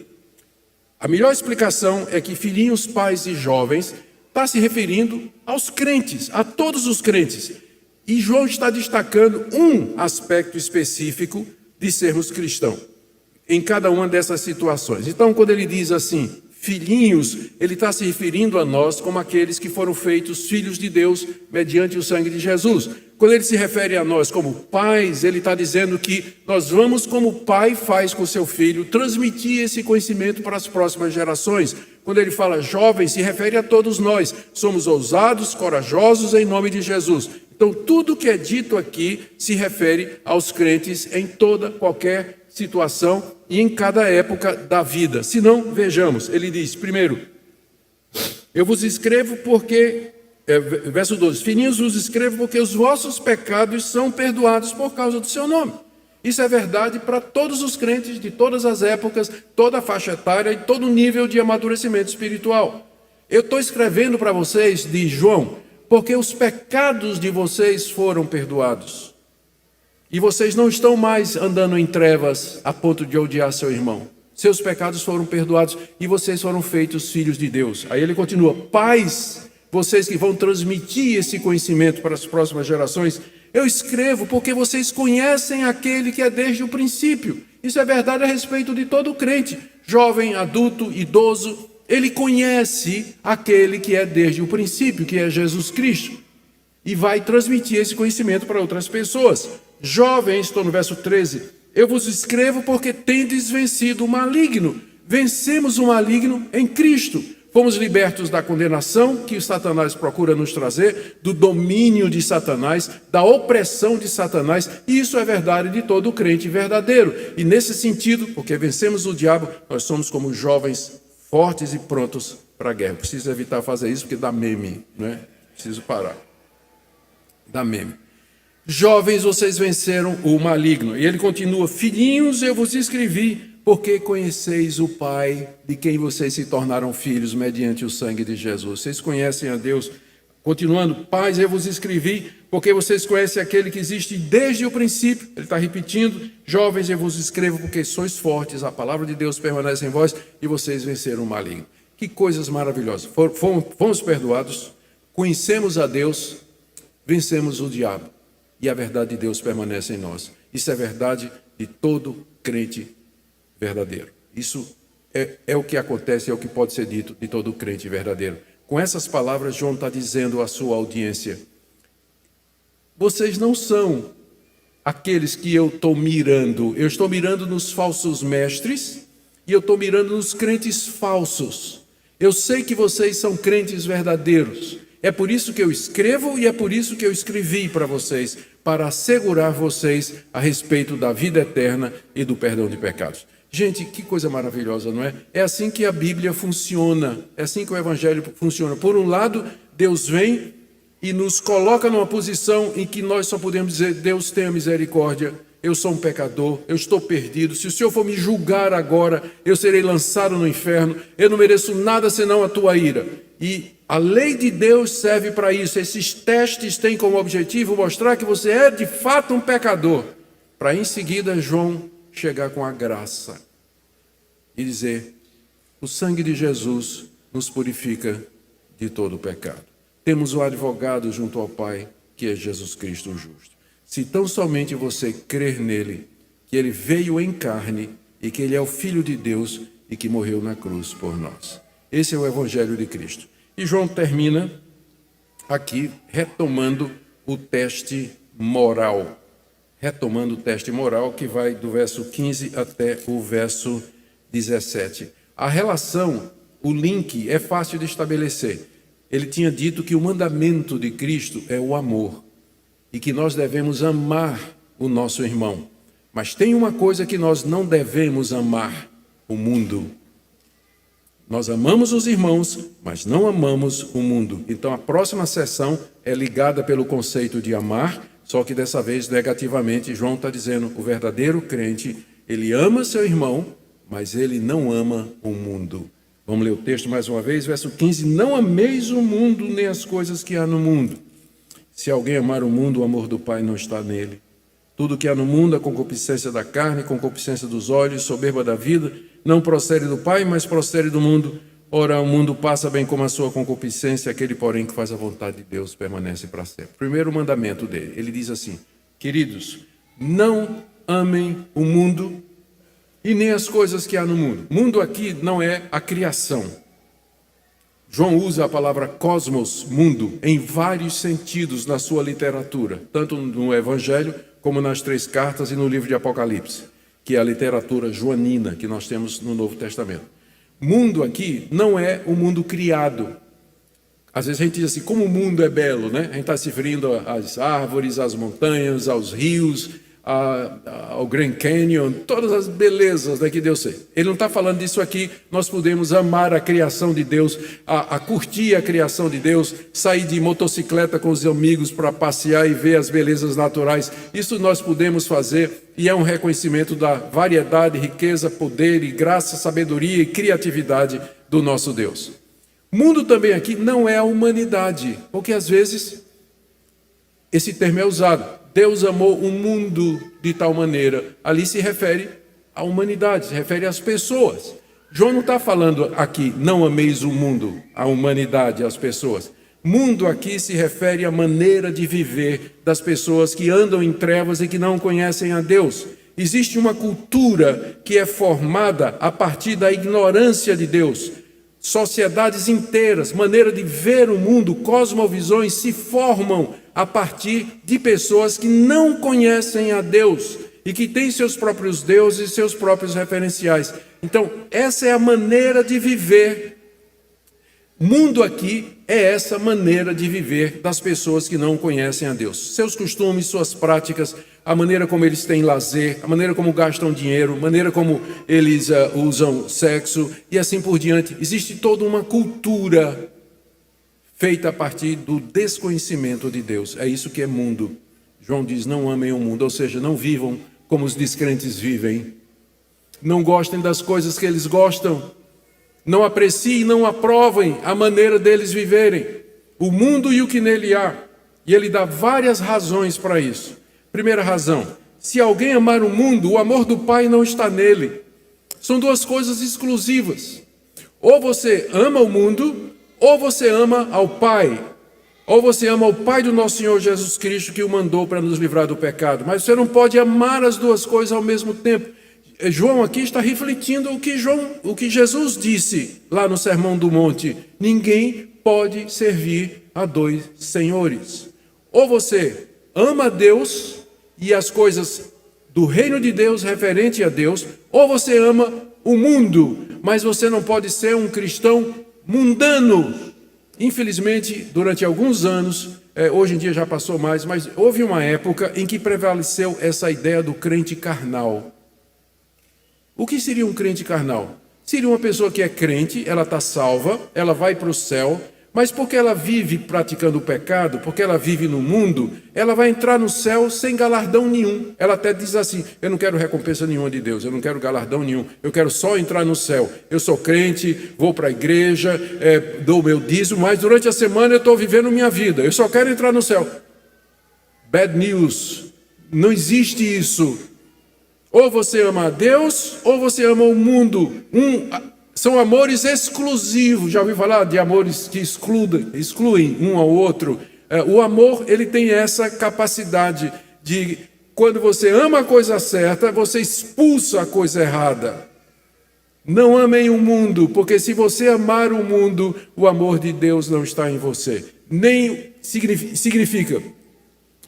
A melhor explicação é que filhinhos, pais e jovens está se referindo aos crentes, a todos os crentes. E João está destacando um aspecto específico de sermos cristãos, em cada uma dessas situações. Então, quando ele diz assim, filhinhos, ele está se referindo a nós como aqueles que foram feitos filhos de Deus mediante o sangue de Jesus. Quando ele se refere a nós como pais, ele está dizendo que nós vamos, como o pai faz com seu filho, transmitir esse conhecimento para as próximas gerações. Quando ele fala jovens, se refere a todos nós. Somos ousados, corajosos em nome de Jesus. Então, tudo que é dito aqui se refere aos crentes em toda, qualquer situação e em cada época da vida. Se não, vejamos, ele diz, primeiro, eu vos escrevo porque, verso 12, filhinhos, vos escrevo porque os vossos pecados são perdoados por causa do seu nome. Isso é verdade para todos os crentes de todas as épocas, toda a faixa etária e todo nível de amadurecimento espiritual. Eu estou escrevendo para vocês, diz João, porque os pecados de vocês foram perdoados. E vocês não estão mais andando em trevas a ponto de odiar seu irmão. Seus pecados foram perdoados e vocês foram feitos filhos de Deus. Aí ele continua, pais, vocês que vão transmitir esse conhecimento para as próximas gerações, eu escrevo porque vocês conhecem aquele que é desde o princípio. Isso é verdade a respeito de todo crente, jovem, adulto, idoso. Ele conhece aquele que é desde o princípio, que é Jesus Cristo. E vai transmitir esse conhecimento para outras pessoas. Jovens, estou no verso 13, eu vos escrevo porque tendes vencido o maligno. Vencemos o maligno em Cristo. Fomos libertos da condenação que Satanás procura nos trazer, do domínio de Satanás, da opressão de Satanás, e isso é verdade de todo crente verdadeiro. E nesse sentido, porque vencemos o diabo, nós somos como jovens fortes e prontos para a guerra. Preciso evitar fazer isso porque dá meme, né? Preciso parar. Dá meme. Jovens, vocês venceram o maligno. E ele continua: filhinhos, eu vos escrevi, porque conheceis o Pai, de quem vocês se tornaram filhos, mediante o sangue de Jesus. Vocês conhecem a Deus. Continuando: pais, eu vos escrevi, porque vocês conhecem aquele que existe desde o princípio. Ele está repetindo: jovens, eu vos escrevo, porque sois fortes, a palavra de Deus permanece em vós, e vocês venceram o maligno. Que coisas maravilhosas. Fomos perdoados, conhecemos a Deus, vencemos o diabo, e a verdade de Deus permanece em nós. Isso é verdade de todo crente verdadeiro. Isso é o que acontece, é o que pode ser dito de todo crente verdadeiro. Com essas palavras, João está dizendo à sua audiência: vocês não são aqueles que eu estou mirando. Eu estou mirando nos falsos mestres e eu estou mirando nos crentes falsos. Eu sei que vocês são crentes verdadeiros. É por isso que eu escrevo e é por isso que eu escrevi para vocês, para assegurar vocês a respeito da vida eterna e do perdão de pecados. Gente, que coisa maravilhosa, não é? É assim que a Bíblia funciona, é assim que o Evangelho funciona. Por um lado, Deus vem e nos coloca numa posição em que nós só podemos dizer: Deus tenha misericórdia, eu sou um pecador, eu estou perdido, se o Senhor for me julgar agora, eu serei lançado no inferno, eu não mereço nada senão a tua ira. E a lei de Deus serve para isso. Esses testes têm como objetivo mostrar que você é de fato um pecador, para em seguida João chegar com a graça e dizer: o sangue de Jesus nos purifica de todo o pecado. Temos um advogado junto ao Pai, que é Jesus Cristo o justo. Se tão somente você crer nele, que ele veio em carne e que ele é o Filho de Deus e que morreu na cruz por nós. Esse é o Evangelho de Cristo. E João termina aqui retomando o teste moral. Retomando o teste moral, que vai do verso 15 até o verso 17. A relação, o link é fácil de estabelecer. Ele tinha dito que o mandamento de Cristo é o amor e que nós devemos amar o nosso irmão. Mas tem uma coisa que nós não devemos amar: o mundo. Nós amamos os irmãos, mas não amamos o mundo. Então a próxima sessão é ligada pelo conceito de amar, só que dessa vez negativamente. João está dizendo: o verdadeiro crente, ele ama seu irmão, mas ele não ama o mundo. Vamos ler o texto mais uma vez, verso 15: não ameis o mundo, nem as coisas que há no mundo. Se alguém amar o mundo, o amor do Pai não está nele. Tudo que há no mundo, a concupiscência da carne, concupiscência dos olhos, soberba da vida, não procede do Pai, mas procede do mundo. Ora, o mundo passa bem como a sua concupiscência, aquele, porém, que faz a vontade de Deus permanece para sempre. Primeiro mandamento dele, ele diz assim: queridos, não amem o mundo e nem as coisas que há no mundo. Mundo aqui não é a criação. João usa a palavra cosmos, mundo, em vários sentidos na sua literatura, tanto no Evangelho como nas 3 cartas e no livro de Apocalipse, que é a literatura joanina que nós temos no Novo Testamento. Mundo aqui não é o mundo criado. Às vezes a gente diz assim: como o mundo é belo, né? A gente está se referindo às árvores, às montanhas, aos rios, ao Grand Canyon, todas as belezas, né, que Deus fez. Ele não está falando disso aqui. Nós podemos amar a criação de Deus, a curtir a criação de Deus, sair de motocicleta com os amigos para passear e ver as belezas naturais. Isso nós podemos fazer, e é um reconhecimento da variedade, riqueza, poder e graça, sabedoria e criatividade do nosso Deus. Mundo também aqui não é a humanidade, porque às vezes esse termo é usado. Deus amou o mundo de tal maneira. Ali se refere à humanidade, se refere às pessoas. João não está falando aqui: não ameis o mundo, a humanidade, as pessoas. Mundo aqui se refere à maneira de viver das pessoas que andam em trevas e que não conhecem a Deus. Existe uma cultura que é formada a partir da ignorância de Deus. Sociedades inteiras, maneira de ver o mundo, cosmovisões se formam a partir de pessoas que não conhecem a Deus e que têm seus próprios deuses e seus próprios referenciais. Então, essa é a maneira de viver Mundo aqui é essa maneira de viver das pessoas que não conhecem a Deus. Seus costumes, suas práticas, a maneira como eles têm lazer, a maneira como gastam dinheiro, a maneira como eles usam sexo e assim por diante. Existe toda uma cultura feita a partir do desconhecimento de Deus. É isso que é mundo. João diz, não amem o mundo, ou seja, não vivam como os descrentes vivem. Não gostem das coisas que eles gostam. Não apreciem, não aprovem a maneira deles viverem. O mundo e o que nele há. E ele dá várias razões para isso. Primeira razão, se alguém amar o mundo, o amor do Pai não está nele. São duas coisas exclusivas. Ou você ama o mundo, ou você ama ao Pai. Ou você ama o Pai do nosso Senhor Jesus Cristo, que o mandou para nos livrar do pecado. Mas você não pode amar as duas coisas ao mesmo tempo. João aqui está refletindo o que Jesus disse lá no Sermão do Monte. Ninguém pode servir a dois senhores. Ou você ama a Deus e as coisas do reino de Deus referente a Deus, ou você ama o mundo, mas você não pode ser um cristão mundano. Infelizmente, durante alguns anos, hoje em dia já passou mais, mas houve uma época em que prevaleceu essa ideia do crente carnal. O que seria um crente carnal? Seria uma pessoa que é crente, ela está salva, ela vai para o céu, mas porque ela vive praticando o pecado, porque ela vive no mundo, ela vai entrar no céu sem galardão nenhum. Ela até diz assim, eu não quero recompensa nenhuma de Deus, eu não quero galardão nenhum, eu quero só entrar no céu. Eu sou crente, vou para a igreja, dou meu dízimo, mas durante a semana eu estou vivendo minha vida, eu só quero entrar no céu. Bad news, não existe isso. Ou você ama a Deus, ou você ama o mundo. São amores exclusivos. Já ouviu falar de amores que excluem um ao outro? O amor, ele tem essa capacidade de, quando você ama a coisa certa, você expulsa a coisa errada. Não amem o mundo, porque se você amar o mundo, o amor de Deus não está em você. Nem significa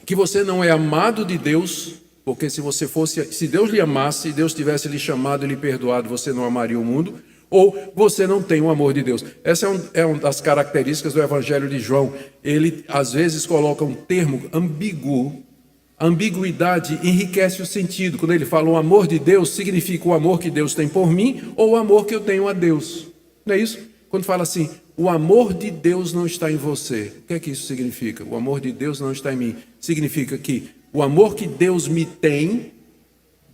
que você não é amado de Deus, porque se Deus lhe amasse, se Deus tivesse lhe chamado e lhe perdoado, você não amaria o mundo, ou você não tem o amor de Deus. Essa é uma das características do Evangelho de João. Ele, às vezes, coloca um termo ambíguo. A ambiguidade enriquece o sentido. Quando ele fala o amor de Deus, significa o amor que Deus tem por mim, ou o amor que eu tenho a Deus. Não é isso? Quando fala assim, o amor de Deus não está em você. O que é que isso significa? O amor de Deus não está em mim. Significa que o amor que Deus me tem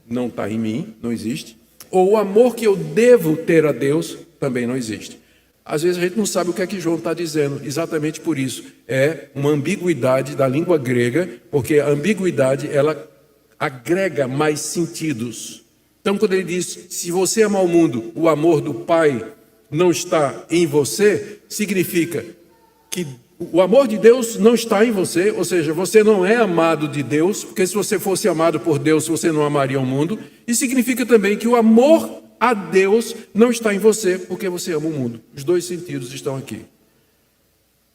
não está em mim, não existe. Ou o amor que eu devo ter a Deus também não existe. Às vezes a gente não sabe o que é que João está dizendo, exatamente por isso. É uma ambiguidade da língua grega, porque a ambiguidade, ela agrega mais sentidos. Então, quando ele diz, se você amar o mundo, o amor do Pai não está em você, significa que o amor de Deus não está em você, ou seja, você não é amado de Deus, porque se você fosse amado por Deus, você não amaria o mundo. E significa também que o amor a Deus não está em você, porque você ama o mundo. Os dois sentidos estão aqui.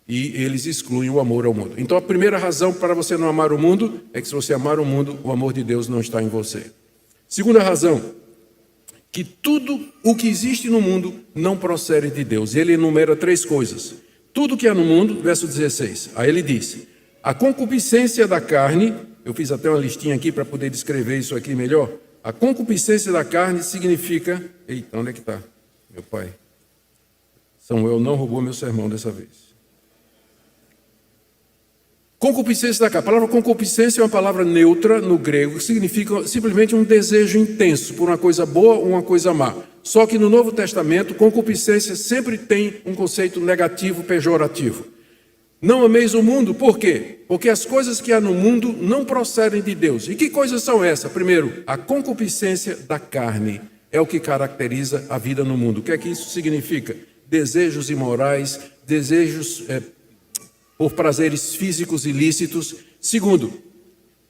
E eles excluem o amor ao mundo. Então a primeira razão para você não amar o mundo é que se você amar o mundo, o amor de Deus não está em você. Segunda razão, que tudo o que existe no mundo não procede de Deus. Ele enumera 3 coisas. Tudo que há no mundo, verso 16. Aí ele diz, a concupiscência da carne, eu fiz até uma listinha aqui para poder descrever isso aqui melhor. A concupiscência da carne significa... Eita, onde é que está, meu pai? Samuel não roubou meu sermão dessa vez. Concupiscência da carne. A palavra concupiscência é uma palavra neutra no grego, que significa simplesmente um desejo intenso por uma coisa boa ou uma coisa má. Só que no Novo Testamento, concupiscência sempre tem um conceito negativo, pejorativo. Não ameis o mundo, por quê? Porque as coisas que há no mundo não procedem de Deus. E que coisas são essas? Primeiro, a concupiscência da carne é o que caracteriza a vida no mundo. O que é que isso significa? Desejos imorais, desejos por prazeres físicos ilícitos. Segundo,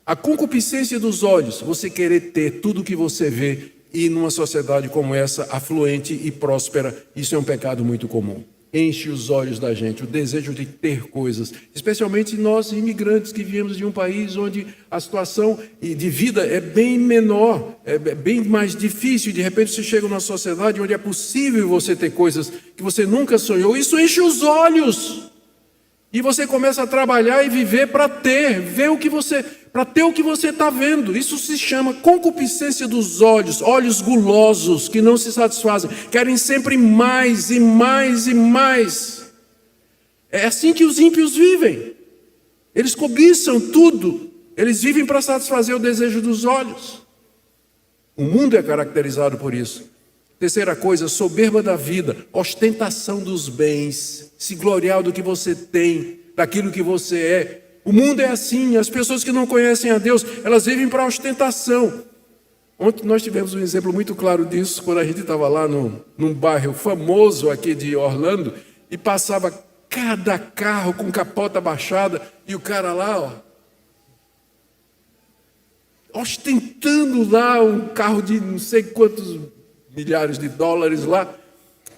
a concupiscência dos olhos, você querer ter tudo o que você vê. E numa sociedade como essa, afluente e próspera, isso é um pecado muito comum. enche os olhos da gente, o desejo de ter coisas, especialmente nós imigrantes que viemos de um país onde a situação de vida é bem menor, é bem mais difícil. De repente você chega numa sociedade onde é possível você ter coisas que você nunca sonhou. Isso enche os olhos e você começa a trabalhar e viver para ter, para ter o que você está vendo. Isso se chama concupiscência dos olhos, olhos gulosos que não se satisfazem, querem sempre mais e mais e mais. É assim que os ímpios vivem. Eles cobiçam tudo, eles vivem para satisfazer o desejo dos olhos. O mundo é caracterizado por isso. Terceira coisa, soberba da vida, ostentação dos bens, se gloriar do que você tem, daquilo que você é. O mundo é assim, as pessoas que não conhecem a Deus, elas vivem para ostentação. Ontem nós tivemos um exemplo muito claro disso, quando a gente estava lá num bairro famoso aqui de Orlando, e passava cada carro com capota baixada, e o cara lá, ostentando lá um carro de não sei quantos milhares de dólares lá.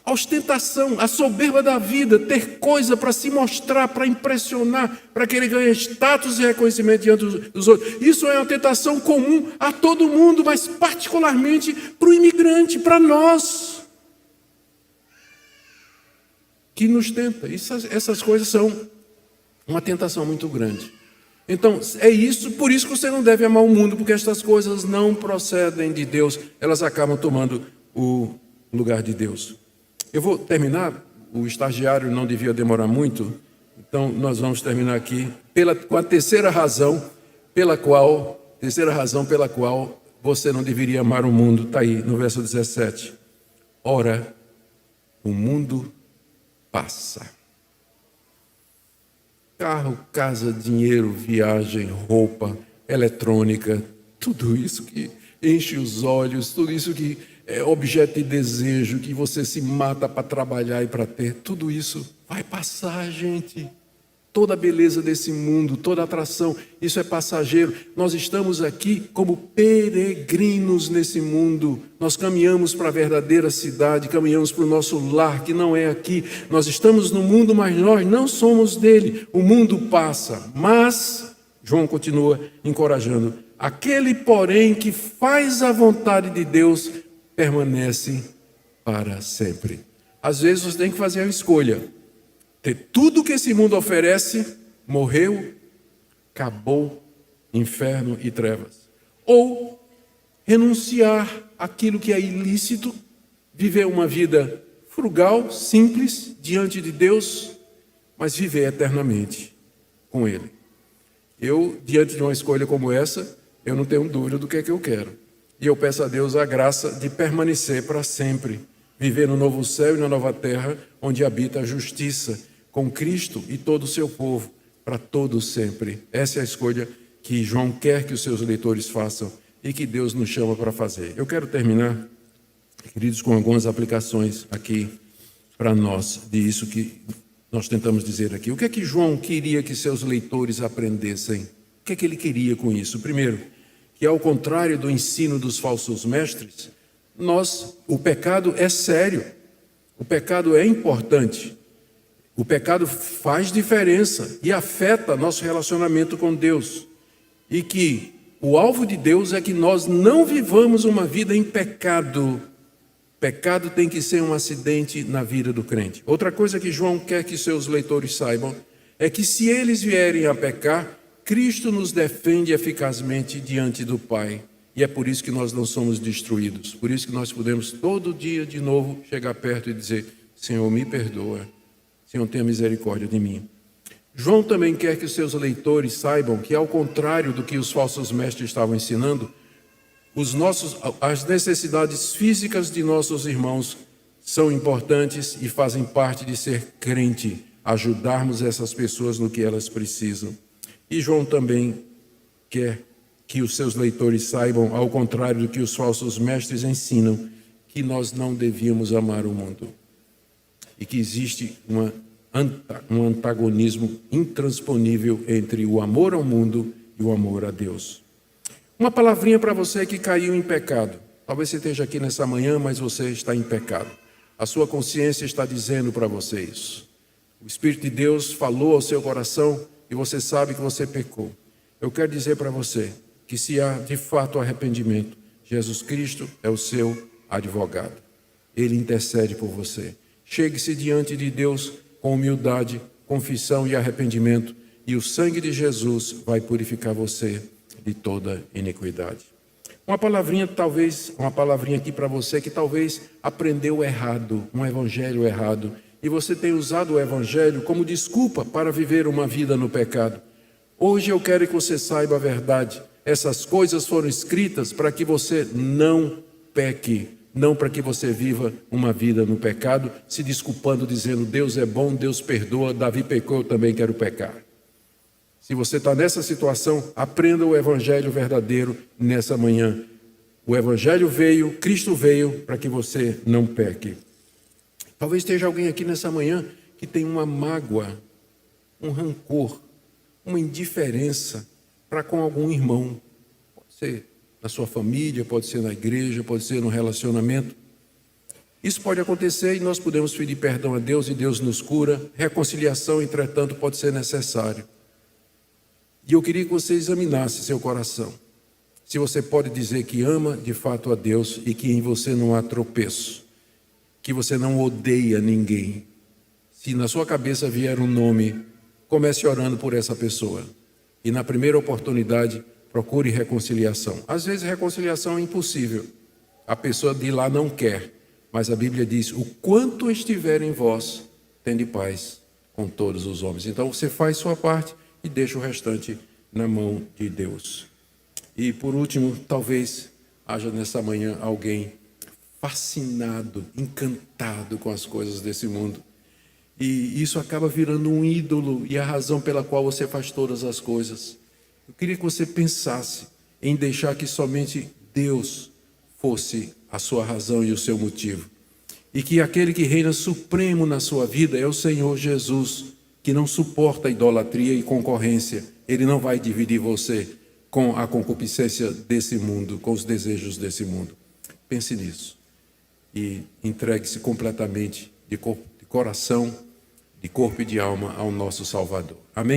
A ostentação, a soberba da vida, ter coisa para se mostrar, para impressionar, para que ele ganhe status e reconhecimento diante dos outros. Isso é uma tentação comum a todo mundo, mas particularmente para o imigrante, para nós, que nos tenta. Essas coisas são uma tentação muito grande. Então, por isso que você não deve amar o mundo, porque estas coisas não procedem de Deus, elas acabam tomando o lugar de Deus. Eu vou terminar, o estagiário não devia demorar muito, então nós vamos terminar aqui com a terceira razão pela qual você não deveria amar o mundo. Está aí no verso 17. Ora, o mundo passa. Carro, casa, dinheiro, viagem, roupa, eletrônica, tudo isso que enche os olhos, tudo isso que é objeto de desejo, que você se mata para trabalhar e para ter, tudo isso vai passar, gente. Toda a beleza desse mundo, toda a atração, isso é passageiro. Nós estamos aqui como peregrinos nesse mundo. Nós caminhamos para a verdadeira cidade, caminhamos para o nosso lar, que não é aqui. Nós estamos no mundo, mas nós não somos dele. O mundo passa, mas, João continua encorajando, aquele, porém, que faz a vontade de Deus, permanece para sempre. Às vezes você tem que fazer uma escolha. Ter tudo que esse mundo oferece, morreu, acabou, inferno e trevas. Ou renunciar àquilo que é ilícito, viver uma vida frugal, simples, diante de Deus, mas viver eternamente com Ele. Eu, diante de uma escolha como essa, eu não tenho dúvida do que é que eu quero. E eu peço a Deus a graça de permanecer para sempre, viver no novo céu e na nova terra, onde habita a justiça, com Cristo e todo o seu povo, para todo sempre. Essa é a escolha que João quer que os seus leitores façam e que Deus nos chama para fazer. Eu quero terminar, queridos, com algumas aplicações aqui para nós, disso que nós tentamos dizer aqui. O que é que João queria que seus leitores aprendessem? O que é que ele queria com isso? Primeiro, que ao contrário do ensino dos falsos mestres, o pecado é sério, o pecado é importante, o pecado faz diferença e afeta nosso relacionamento com Deus, e que o alvo de Deus é que nós não vivamos uma vida em pecado. Pecado tem que ser um acidente na vida do crente. Outra coisa que João quer que seus leitores saibam é que se eles vierem a pecar, Cristo nos defende eficazmente diante do Pai, e é por isso que nós não somos destruídos, por isso que nós podemos todo dia de novo chegar perto e dizer: Senhor, me perdoa, Senhor, tenha misericórdia de mim. João também quer que os seus leitores saibam que, ao contrário do que os falsos mestres estavam ensinando, as necessidades físicas de nossos irmãos são importantes e fazem parte de ser crente, ajudarmos essas pessoas no que elas precisam. E João também quer que os seus leitores saibam, ao contrário do que os falsos mestres ensinam, que nós não devíamos amar o mundo e que existe um antagonismo intransponível entre o amor ao mundo e o amor a Deus. Uma palavrinha para você que caiu em pecado. Talvez você esteja aqui nessa manhã, mas você está em pecado. A sua consciência está dizendo para você isso. O Espírito de Deus falou ao seu coração e você sabe que você pecou. Eu quero dizer para você que se há de fato arrependimento, Jesus Cristo é o seu advogado. Ele intercede por você. Chegue-se diante de Deus com humildade, confissão e arrependimento, e o sangue de Jesus vai purificar você de toda iniquidade. Uma palavrinha aqui para você que talvez aprendeu errado, um evangelho errado, e você tem usado o evangelho como desculpa para viver uma vida no pecado. Hoje eu quero que você saiba a verdade. Essas coisas foram escritas para que você não peque, não para que você viva uma vida no pecado, se desculpando, dizendo, Deus é bom, Deus perdoa, Davi pecou, eu também quero pecar. Se você está nessa situação, aprenda o evangelho verdadeiro nessa manhã. O evangelho veio, Cristo veio para que você não peque. Talvez esteja alguém aqui nessa manhã que tem uma mágoa, um rancor, uma indiferença para com algum irmão. Pode ser na sua família, pode ser na igreja, pode ser no relacionamento. Isso pode acontecer e nós podemos pedir perdão a Deus e Deus nos cura. Reconciliação, entretanto, pode ser necessário. E eu queria que você examinasse seu coração. Se você pode dizer que ama de fato a Deus e que em você não há tropeço, que você não odeia ninguém. Se na sua cabeça vier um nome, comece orando por essa pessoa. E na primeira oportunidade, procure reconciliação. Às vezes reconciliação é impossível. A pessoa de lá não quer. Mas a Bíblia diz, o quanto estiver em vós, tende paz com todos os homens. Então você faz sua parte e deixa o restante na mão de Deus. E por último, talvez haja nessa manhã alguém fascinado, encantado com as coisas desse mundo. E isso acaba virando um ídolo e a razão pela qual você faz todas as coisas. Eu queria que você pensasse em deixar que somente Deus fosse a sua razão e o seu motivo. E que aquele que reina supremo na sua vida é o Senhor Jesus, que não suporta idolatria e concorrência. Ele não vai dividir você com a concupiscência desse mundo, com os desejos desse mundo. Pense nisso. E entregue-se completamente de coração, de corpo e de alma ao nosso Salvador. Amém?